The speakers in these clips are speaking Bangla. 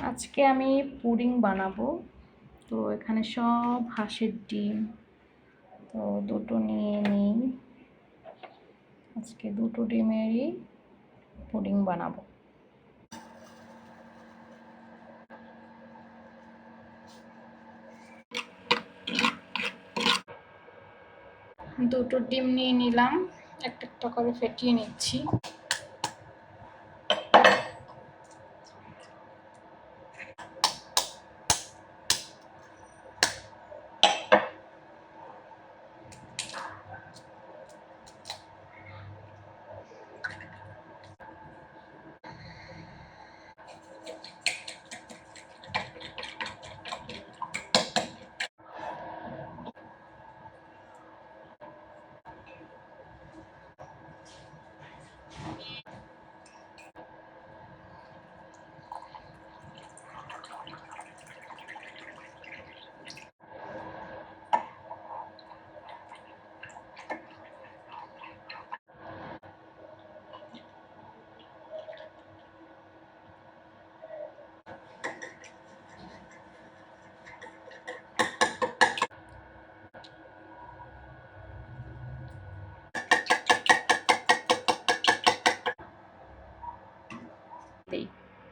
আজকে আমি পুডিং বানাবো। তো এখানে সব হাঁসের ডিম, তো দুটো নিয়ে নিই। আজকে দুটো ডিমেরই পুডিং বানাবো। দুটো ডিম নিয়ে নিলাম, একটা একটা করে ফেটিয়ে নিচ্ছি।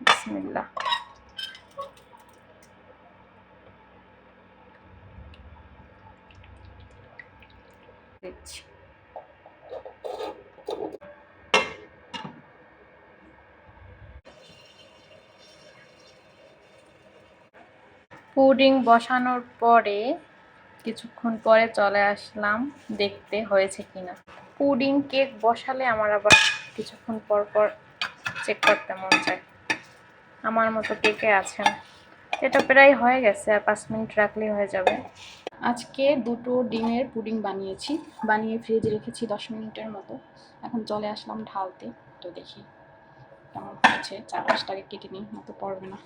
বিসমিল্লাহ। দিচ্ছি। পুডিং বসানোর পরে কিছুক্ষণ পরে চলে আসলাম দেখতে হয়েছে কিনা। পুডিং কেক বসালে আমার আবার কিছুক্ষণ পর পর চেক করতে মন চায়। আমার মতো কেকে আছেন। এটা প্রায় হয়ে গেছে, আর 5 মিনিট রাখলেই হয়ে যাবে। আজকে দুটো ডিমের পুডিং বানিয়ে ফ্রিজে রেখেছি 10 মিনিটের মতো। এখন চলে আসলাম ঢালতে। তো দেখি কেমন হয়েছে। 4-5টাকে কেটে নিই, মতো পড়বে না।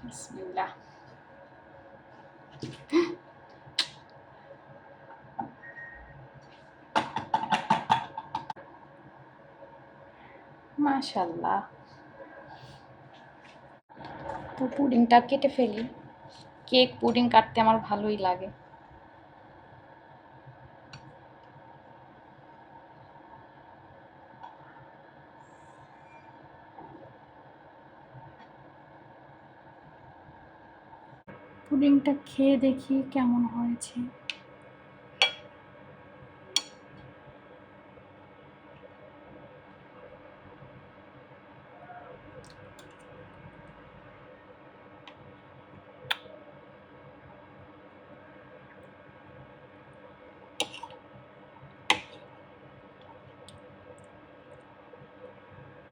বিসমিল্লাহ। মাশাআল্লাহ। তো পুডিংটা কেটে ফেলি। কেক পুডিং কাটতে আমার ভালোই লাগে। পুডিংটা খেয়ে দেখি কেমন হয়েছে।